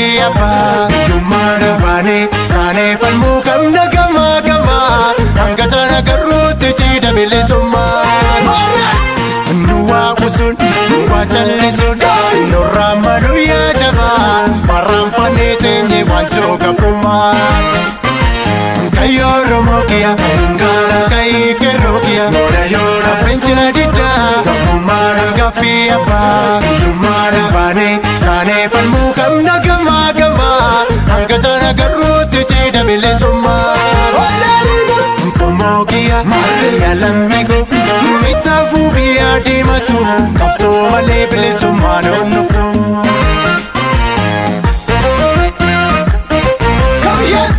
gaaffii abbaa biyyummaadha baanee falmuu qabna gamaa gamaa hanga sana garruutti ciida bilisummaa nu waaqusun nu waajallisuun nurraa malu yaa jabaa marraanfannee teenye waanjoo gabrumaa kayyoo romokiya kayyingaara kayyii kerrokiya yoona fincila diddaa gabrumaadha gaaffii abbaa biyyummaadha baanee falmuu qabna gamaa gamaa hanga sana garruutti ciida bilisummaa Mokia Maria Lamigo Mitafu via dimatu Kapso male bilisumano nufru Come here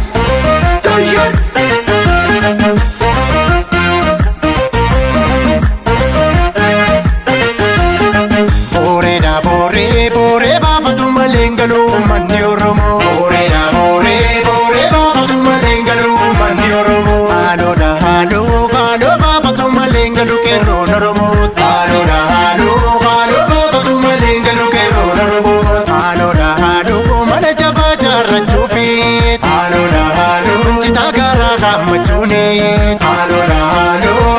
Bore bafatu malengalu mandi oromo Bore bafatu malengalu mandi oromo Halo bafatu malengalu kero noromo Halo bafatu malengalu kero noromo Halo mana jaba jarra chufi Halo cita gara kamachuni Halo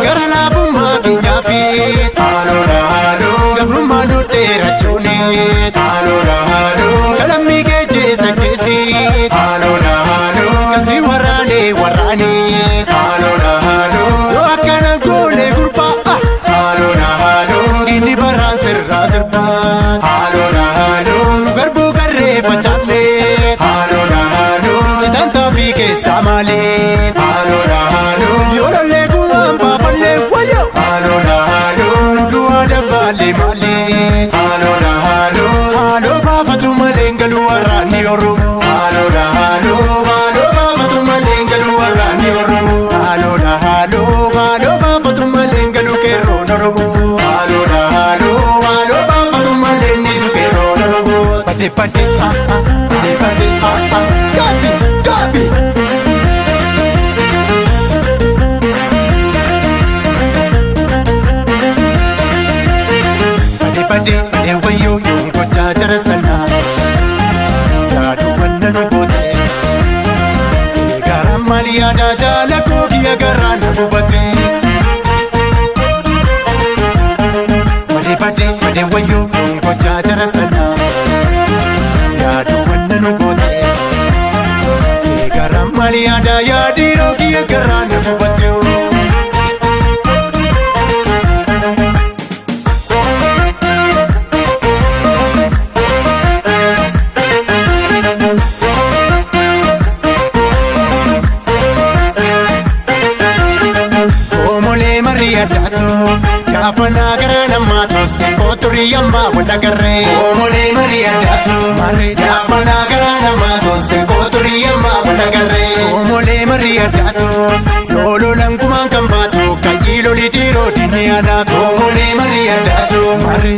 gara labu maginyafi Halo gabruma nutera chuni Halo kalammi keessa keessi Halo kasi warane Halo yo akkana goone gurba Halo inni baraan sirraa sirba Halo garbu garree facaale Halo sitanta fi keessa maale Halo yo lolle gumaan baafalle wayo Halo du'a dabbaale maale Halo baafatu malengalu warraanni oromo Halo baafatu malengalu warraanni oromo Halo baafatu malengalu kerro noromo Halo baafatu malennisu kerro noromo Pate gabi Pate wayo yongo jajara sana Yadu wanna no gote Garam maliyada jala kogiya garana gubate Pate wayo yongo jajara sana Yadu wanna no gote Garam maliyada yadiro giya garana gubate Gafana garana matos Koturi yamma wanda garre Omole Maria datu Gafana garana matos Koturi yamma wanda garre Omole Maria datu Lolo langkuman kambatu Kayilo lidiro dini adatu Omole Maria datu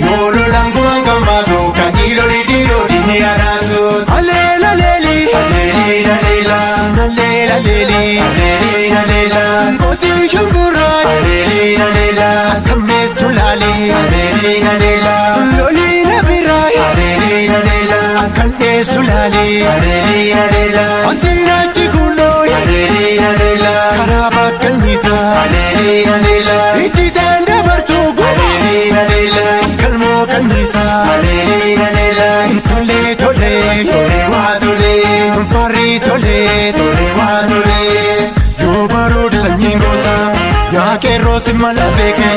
Lolo langkuman kambatu Kayilo lidiro dini adatu Alela leli Alelina lela Nalela leli Alelina lela Koti shumburai Alelina lela Kame sulali Alelina lela Lolina birai Alelina lela Kane sulali Alelina lela Asina chikunoi Alelina lela Karaba kanisa Alelina lela Iti tanda bartugu Alelina lela Kalmo kanisa Alelina lela Tole wa tole Fari tole wa tole Yo barod sanyingota Ya kerro simala beke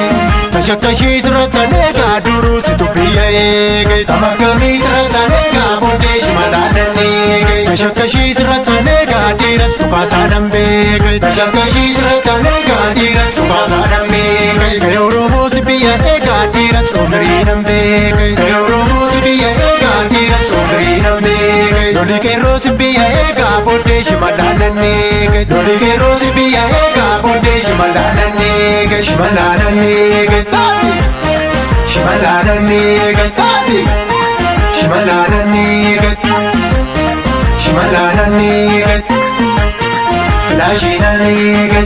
Tashakashi sratanega duru situpiya ege Tamakami sratanega bodesh malananege Tashakashi sratanega diras tukasanam beke Tashakashi sratanega diras tukasanam beke Kayoromo sipiya ega diras omrinam beke Kayoromo sipiya ega diras omrinam beke Doli kerro sipiya ega bodesh malananege Doli kerro sipiya ega bodesh malananege Shimalananege Tati Shimalananege Tati Shimalananege Shimalananege Lashinanege